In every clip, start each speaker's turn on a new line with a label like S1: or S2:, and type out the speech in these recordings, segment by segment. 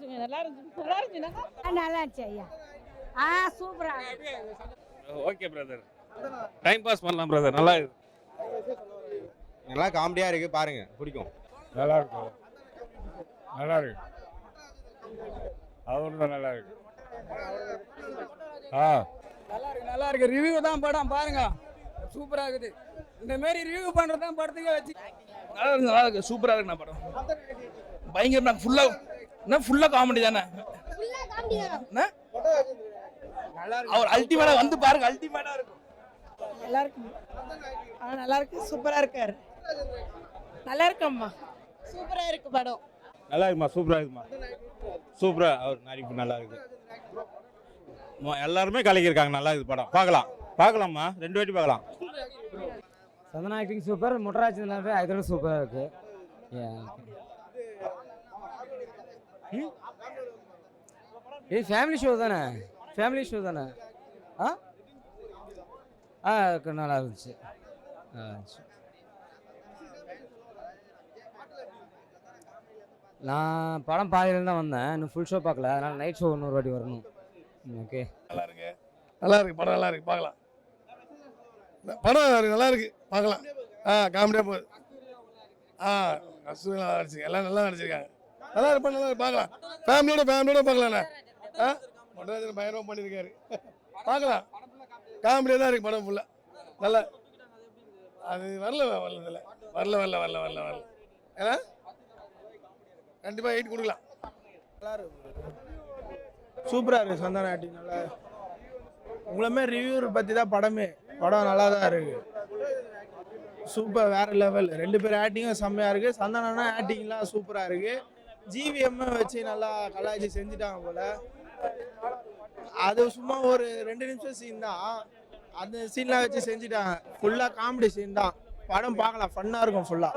S1: இருந்துச்சுங்க, நல்லா இருந்துச்சு. நல்லா இருந்துச்சுன்னா
S2: நல்லா இருந்துச்சு ஐயா. சூப்பரா.
S3: ஓகே பிரதர், டைம் பாஸ் பண்ணலாம் பிரதர். நல்லா இருக்கு,
S4: நல்லா காமெடியா இருக்கு, பாருங்க பிடிக்கும்.
S5: நல்லா இருக்கு, நல்லா இருக்கு, அவரு நல்லா இருக்கு.
S6: நல்லா இருக்கு. ரிவ்யூ தான் படம், பாருங்க சூப்பரா இருக்குது. இந்த மாதிரி ரிவ்யூ பண்றது தான் படத்துக்கே வச்சு.
S7: நல்லா இருக்கு, சூப்பரா இருக்கு. படம் பயங்கரமா ஃபுல்லா காமெடி தானே. அவர் அல்டிமேட்டா வந்து பாருங்க, அல்டிமேட்டா இருக்கும்.
S1: நல்லா இருக்கு. நல்லா இருக்கு, சூப்பரா இருக்காரு. நல்லா இருக்கம்மா, சூப்பரா இருக்கு படம்.
S4: நல்லா இருக்குமா, சூப்பரா இருக்குமா, சூப்பரா. அவர் நடிப்பு நல்லா இருக்கு. எல்லாருமே கலக்கியிருக்காங்க, நல்லா இருக்கு படம். பார்க்கலாமா, 2 வாட்டி பார்க்கலாம்.
S8: சந்தனா ஆக்டிங் சூப்பர், முட்டராஜ் அதோட சூப்பராக இருக்கு. இது ஃபேமிலி ஷோ தானே, நல்லா இருந்துச்சு. நான் படம் பாதியில தான் வந்தேன், இன்னும் ஃபுல் ஷோ பார்க்கல, அதனால் நைட் ஷோ இன்னொரு வாட்டி வரணும். ஓகே,
S7: நல்லா இருக்கு படம், நல்லா இருக்கு, பார்க்கலாம். படம் நல்லா இருக்கு, பார்க்கலாம். காமெடியாக போகுது. நல்லா நடிச்சிருக்காங்க, எல்லாம் நல்லா நடிச்சிருக்காங்க. நல்லா இருக்கு, நல்லா இருக்கு, பார்க்கலாம். ஃபேமிலியோட பார்க்கலாண்ணே. மொட்டராஜன் பயங்கரமாக பண்ணியிருக்காரு, பார்க்கலாம். காமெடியாக தான் இருக்கு படம் ஃபுல்லாக. நல்லா அது வரல. ஏன்னா கண்டிப்பாக 8 கொடுக்கலாம்.
S6: நல்லா இருக்கு, சூப்பரா இருக்கு. சந்தான ஆக்டிங் நல்லா. உங்களுமே ரிவ்யூ பத்தி தான் படம் நல்லா தான் இருக்கு. சூப்பர், வேற லெவல். 2 பேர் ஆக்டிங்கும் செம்மையா இருக்கு. சந்தானா ஆக்டிங்லாம் சூப்பரா இருக்கு. ஜிவிஎம் வச்சு நல்லா கலாய்ச்சி செஞ்சுட்டாங்க போல. அது சும்மா ஒரு 2 நிமிஷம் சீன் தான், அந்த சீன்லாம் வச்சு செஞ்சுட்டாங்க. ஃபுல்லா காமெடி சீன் தான். படம் பார்க்கலாம், ஃபன்னா இருக்கும் ஃபுல்லா.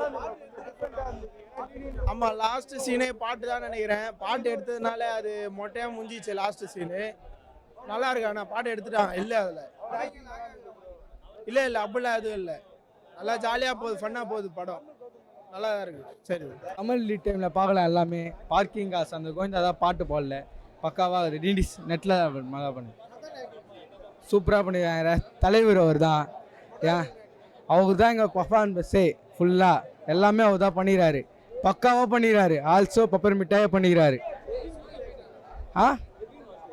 S6: ஆமா, லாஸ்ட் சீனே பாட்டு தான் நினைக்கிறேன். பாட்டு எடுத்ததுனால அது மொட்டையா முடிஞ்சிச்சு லாஸ்ட் சீனு. நல்லா இருக்கு, ஆனால் பாட்டு எடுத்துட்டாங்க. இல்லை அதில் இல்லை அப்படிலாம் எதுவும் இல்லை. நல்லா ஜாலியாக போகுது, ஃபன்னாக போகுது படம். நல்லா தான் இருக்கு. சரி,
S8: கமல் லீட் டைமில் பார்க்கலாம் எல்லாமே. பார்க்கிங் காசு அந்த கோவிந்தா தான் பாட்டு போடல, பக்காவாக ரீடிஸ் நெட்டில் நல்லா பண்ணு, சூப்பராக பண்ணிடுறாங்க. தலைவர் அவர் தான், அவர் தான் எங்கள் பர்ஃபார்மன்ஸே ஃபுல்லாக எல்லாமே அவர் தான் பண்ணிடுறாரு, பக்காவாக பண்ணிடுறாரு. ஆல்சோ பப்பர் மிட்டாயை பண்ணிக்கிறாரு.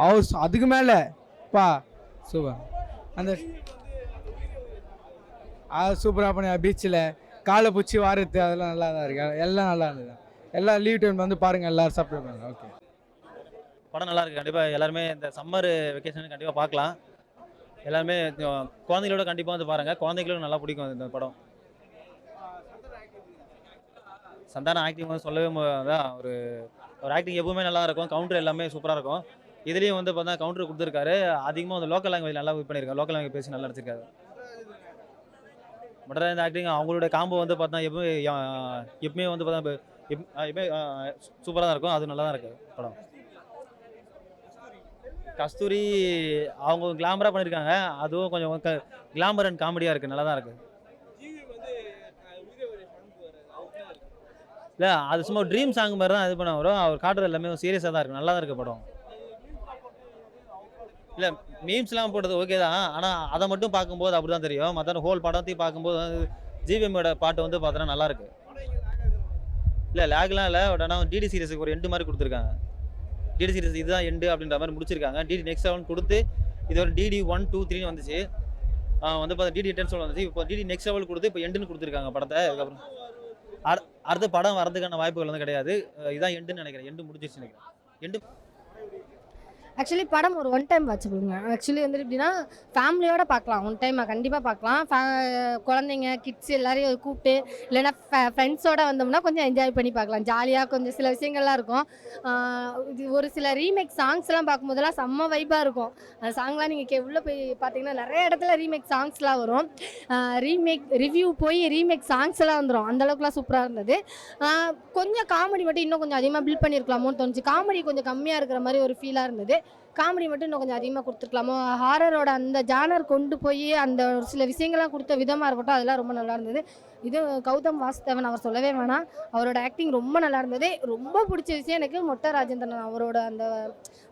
S8: அவர் அதுக்கு மேலே சூப்பர். அந்த சூப்பராக பண்ணி பீச்சில் காலை பூச்சி வாரத்து அதெல்லாம் நல்லா தான் இருக்கு. எல்லாம் நல்லா இருந்தது. எல்லாம் லீவ் டைம் வந்து பாருங்கள், எல்லோரும் சப்ஸ்கிரைப் பண்ணுங்க. ஓகே,
S9: படம் நல்லா இருக்குது. கண்டிப்பாக எல்லாருமே இந்த சம்மர் வெக்கேஷன் கண்டிப்பாக பார்க்கலாம். எல்லாருமே குழந்தைகளோட கண்டிப்பாக வந்து பாருங்கள், குழந்தைகளும் நல்லா பிடிக்கும் இந்த படம். சந்தான ஆக்டிங் வந்து சொல்லவே தான், ஒரு ஆக்டிங் எப்பவுமே நல்லா இருக்கும். கவுண்டர் எல்லாமே சூப்பராக இருக்கும். இதுலேயும் வந்து பார்த்தா கவுண்டர் கொடுத்துருக்காரு. அதிகமாக வந்து லோக்கல் லாங்குவேஜ் நல்லா இது பண்ணியிருக்காரு, லோக்கல் லாங்குவேஜ் பேசி நல்லா நடிச்சிருக்காரு. பட் இந்த ஆக்டிங் அவங்களோட காம்போ வந்து பார்த்தா எப்பவுமே வந்து பார்த்தா எப்பவுமே சூப்பராக தான் இருக்கும். அது நல்லா தான் இருக்குது படம். கஸ்தூரி அவங்க கிளாமராக பண்ணியிருக்காங்க, அதுவும் கொஞ்சம் கிளாமர் அண்ட் காமெடியாக இருக்குது, நல்லா தான் இருக்குது. இல்லை, அது சும்மா ட்ரீம் சாங் மாதிரி தான் இது பண்ண வரும். அவர் காட்டுறது எல்லாமே சீரியஸாக தான் இருக்குது, நல்லா தான் இருக்குது படம். இல்லை, மீம்ஸ்லாம் போட்டது ஓகே தான், ஆனால் அதை மட்டும் பார்க்கும்போது அப்படி தான் தெரியும். மற்ற ஹோல் படத்தையும் பார்க்கும்போது ஜிவிஎம்மோட பாட்டு வந்து பார்த்தோன்னா நல்லாயிருக்கு. இல்லை லேக்லாம் இல்லை, பட் ஆனால் டிடி சீரியஸுக்கு ஒரு எண்டு மாதிரி கொடுத்துருக்காங்க. டிடி சீரியஸ் இதுதான் எண்டு அப்படின்ற மாதிரி முடிச்சிருக்காங்க. டிடி நெக்ஸ்ட் லெவல் கொடுத்து இது ஒரு டிடி 1, 2, 3 வந்துச்சு. வந்து பார்த்தா டிடி 10 வந்துச்சு. இப்போ டிடி நெக்ஸ்ட் லெவல் கொடுத்து இப்போ எண்டுன்னு கொடுத்துருக்காங்க படத்தை. அதுக்கப்புறம் அடுத்த படம் வரதுக்கான வாய்ப்புகள் வந்து கிடையாது. இதான் எண்டுன்னு நினைக்கிறேன், எண்டு முடிஞ்சிருச்சு நினைக்கிறேன். எண்டு
S2: ஆக்சுவலி படம் ஒரு 1 டைம் வாட்ச் பண்ணுங்க. ஆக்சுவலி வந்து எப்படின்னா ஃபேமிலியோட பார்க்கலாம், 1 டைம் கண்டிப்பாக பார்க்கலாம். குழந்தைங்க கிட்ஸ் எல்லாரையும் கூப்பிட்டு இல்லைன்னா ஃப்ரெண்ட்ஸோடு வந்தோம்னா கொஞ்சம் என்ஜாய் பண்ணி பார்க்கலாம். ஜாலியாக கொஞ்சம் சில விஷயங்கள்லாம் இருக்கும். இது ஒரு சில ரீமேக் சாங்ஸ்லாம் பார்க்கும்போதெல்லாம் செம்ம வைப்பாக இருக்கும். அந்த சாங்லாம் நீங்கள் உள்ளே போய் பார்த்தீங்கன்னா நிறைய இடத்துல ரீமேக் சாங்ஸ்லாம் வரும். ரிவ்யூ போய் ரீமேக் சாங்ஸ் எல்லாம் வந்துடும். அந்தளவுக்குலாம் சூப்பராக இருந்தது. கொஞ்சம் காமெடி மட்டும் இன்னும் கொஞ்சம் அதிகமாக பில்ட் பண்ணியிருக்கலாமோன்னு தோணுச்சு. காமெடி கொஞ்சம் கம்மியாக இருக்கிற மாதிரி ஒரு ஃபீலாக இருந்தது. காமெடி மட்டும் இன்னும் கொஞ்சம் அதிகமாக கொடுத்துருக்கலாமோ, ஹாரரோட அந்த ஜானர் கொண்டு போய் அந்த ஒரு சில விஷயங்கள்லாம் கொடுத்த விதமாக இருக்கட்டும், அதெல்லாம் ரொம்ப நல்லா இருந்தது. இது கௌதம் வாசுதேவன் அவர் சொல்லவே வேணாம், அவரோட ஆக்டிங் ரொம்ப நல்லா இருந்தது. ரொம்ப பிடிச்ச விஷயம் எனக்கு மொட்டை ராஜேந்திரன் அவரோட அந்த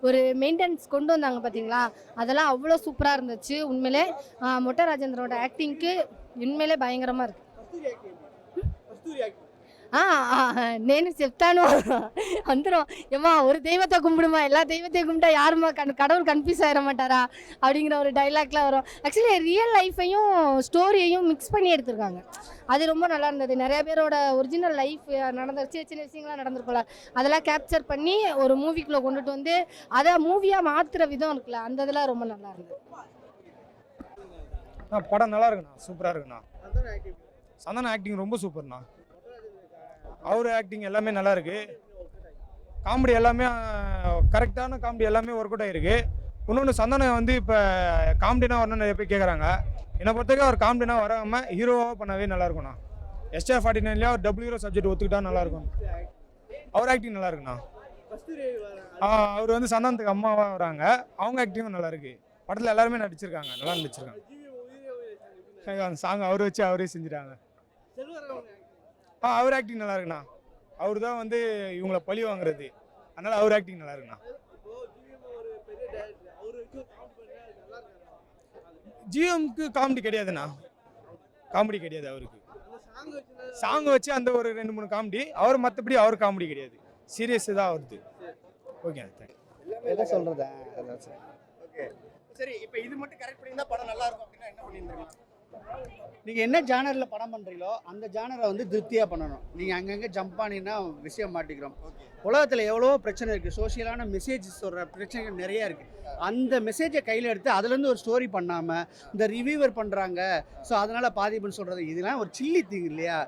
S2: ஒரு மெயின்டெனன்ஸ் கொண்டு வந்தாங்க பார்த்தீங்களா, அதெல்லாம் அவ்வளோ சூப்பராக இருந்துச்சு உண்மையிலே. மொட்டை ராஜேந்திரனோட ஆக்டிங்க்கு உண்மையிலே பயங்கரமாக இருக்குது. నేను చెప్తాను అందరం ஏம்மா ஒரு தெய்வத்தை கும்பிடுமா, எல்லா தெய்வத்தையும் கும்பிட்டா யாருமா கடவுள் கன்ஃபியூஸ் ஆகிட மாட்டாரா அப்படிங்கிற ஒரு டைலாக்லாம் வரும். ஆக்சுவலி ரியல் லைஃப்பையும் ஸ்டோரியையும் மிக்ஸ் பண்ணி எடுத்திருக்காங்க, அது ரொம்ப நல்லா இருந்தது. நிறைய பேரோட ஒரிஜினல் லைஃப் நடந்த சின்ன சின்ன விஷயங்கள்லாம் நடந்திருக்கும்ல, அதெல்லாம் கேப்சர் பண்ணி ஒரு மூவிக்குள்ளே கொண்டுட்டு வந்து அதை மூவியாக மாற்றுற விதம் இருக்குல்ல, அந்த இதெல்லாம் ரொம்ப நல்லா இருந்தது.
S6: படம் நல்லா இருக்குண்ணா, சூப்பராக இருக்குண்ணா. சந்தானம் ஆக்டிங் ரொம்ப சூப்பர்ண்ணா. அவர் ஆக்டிங் எல்லாமே நல்லா இருக்கு. காமெடி எல்லாமே கரெக்டான காமெடி எல்லாமே ஒர்க் அவுட் ஆகிருக்கு. இன்னொன்று சந்தானம் வந்து இப்போ காமெடினா வரணும்னு நிறைய பேர் கேட்குறாங்க. என்னை பொறுத்தவரைக்கும் அவர் காமெடினா வராமல் ஹீரோவாக பண்ணவே நல்லா இருக்கும்ண்ணா. SR49 அவர் டபுள் ஹீரோ சப்ஜெக்ட் ஒத்துக்கிட்டா நல்லா இருக்கும். அவர் ஆக்டிங் நல்லா இருக்குண்ணா. அவர் வந்து சந்தானத்துக்கு அம்மாவாக வராங்க, அவங்க ஆக்டிங்கும் நல்லா இருக்கு. படத்தில் எல்லாருமே நடிச்சிருக்காங்க, நல்லா நடிச்சிருக்காங்க. அந்த சாங் அவர் வச்சு அவரே செஞ்சுட்டாங்க. அவர் ஆக்டிங் நல்லா இருக்குண்ணா. அவர் தான் வந்து இவங்கள பழி வாங்குறது, அதனால அவர் ஆக்டிங் நல்லா இருக்குண்ணா. ஜிஎம்க்கு காமெடி கிடையாதுண்ணா, காமெடி கிடையாது அவருக்கு. சாங் வச்சு அந்த ஒரு 2-3 காமெடி, அவர் மற்றபடி அவர் காமெடி கிடையாது, சீரியஸ் தான் அவருது. ஓகே,
S10: எதை சொல்றது? சரி, இப்போ இது மட்டும் கரெக்ட் பண்ணியிருந்தா படம் நல்லா இருக்கும் அப்படின்னா என்ன பண்ணியிருந்தீங்க? நீங்கள் என்ன ஜானரில் படம் பண்ணுறீங்களோ அந்த ஜானரை வந்து திருப்தியாக பண்ணணும். நீங்கள் அங்கங்கே ஜம்ப் பண்ணினா விஷயம் மாட்டிக்கிறோம். உலகத்தில் எவ்வளோ பிரச்சனை இருக்குது, சோஷியலான மெசேஜ் சொல்கிற பிரச்சனைகள் நிறையா இருக்குது. அந்த மெசேஜை கையில் எடுத்து அதுலேருந்து ஒரு ஸ்டோரி பண்ணாமல் இந்த ரிவ்யூவர் பண்ணுறாங்க, ஸோ அதனால் பாதிப்புன்னு சொல்கிறது இதெல்லாம் ஒரு சில்லி திங் இல்லையா?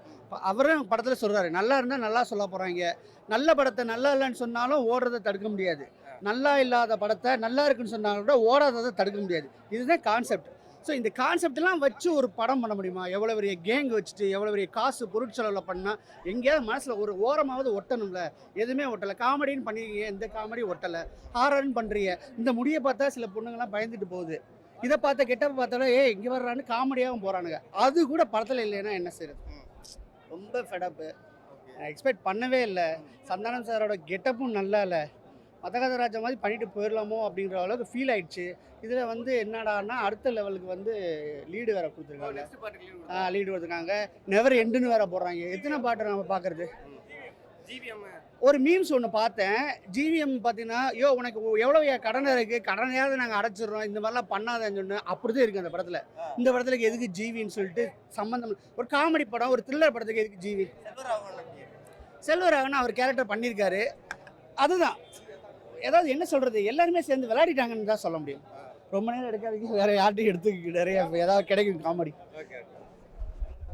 S10: அவரும் படத்தில் சொல்கிறாரு, நல்லா இருந்தால் நல்லா சொல்ல போகிறாங்க, நல்ல படத்தை நல்லா இல்லைன்னு சொன்னாலும் ஓடுறதை தடுக்க முடியாது, நல்லா இல்லாத படத்தை நல்லா இருக்குன்னு சொன்னாலும் கூட ஓடாததை தடுக்க முடியாது. இதுதான் கான்செப்ட். ஸோ இந்த கான்செப்டெலாம் வச்சு ஒரு படம் பண்ண முடியுமா? எவ்வளோ பெரிய கேங் வச்சுட்டு எவ்வளோ பெரிய காசு பொருட்செலவில் பண்ணால் எங்கேயாவது மனசில் ஒரு ஓரமாவது ஒட்டணும்ல? எதுவுமே ஒட்டலை. காமெடின்னு பண்ணிருக்கீங்க, இந்த காமெடி ஒட்டலை. ஹாரர்னு பண்ணுறீங்க, இந்த முடியை பார்த்தா சில பொண்ணுங்கள்லாம் பயந்துட்டு போகுது. இதை பார்த்த கெட்டப்ப பார்த்தாலும் இங்கே வர்றான்னு காமெடியாகவும் போகிறானுங்க. அது கூட படத்தில் இல்லைன்னா என்ன செய்யுது? ரொம்ப ஃபெடப்பு. எக்ஸ்பெக்ட் பண்ணவே இல்லை. சந்தானம் சாரோட கெட்டப்பும் நல்லா இல்லை. மதகதராஜா மாதிரி பண்ணிட்டு போயிடலாமோ அப்படிங்கிற அளவுக்கு ஃபீல் ஆயிடுச்சு. இதில் வந்து என்னடான்னா அடுத்த லெவலுக்கு வந்து லீடு வேறு கொடுத்துருக்காங்க. லீடு கொடுத்துருக்காங்க, நெவர் எண்டுன்னு வேறு போடுறாங்க. எத்தனை பாட்டு நம்ம பார்க்குறது? ஒரு மீம்ஸ் ஒன்று பார்த்தேன், ஜிவிஎம் பார்த்தீங்கன்னா, உனக்கு எவ்வளோ கடன் இருக்குது, கடனையாவது நாங்கள் அடைச்சிடுறோம், இந்த மாதிரிலாம் பண்ணாதேன்னு சொன்னு அப்படிதான் இருக்குது அந்த படத்தில். இந்த படத்துக்கு எதுக்கு ஜிவின்னு சொல்லிட்டு சம்மந்தம். ஒரு காமெடி படம், ஒரு த்ரில்லர் படத்துக்கு எதுக்கு ஜிவி? செல்வராகவன் அவர் கேரக்டர் பண்ணியிருக்காரு. அதுதான் ஏதாவது என்ன சொல்கிறது, எல்லாருமே சேர்ந்து விளையாடிட்டாங்கன்னு தான் சொல்ல முடியும். ரொம்ப நேரம் எடுக்காதீங்க, வேறு யார்ட்டையும் எடுத்து நிறைய ஏதாவது கிடைக்கும் காமெடி.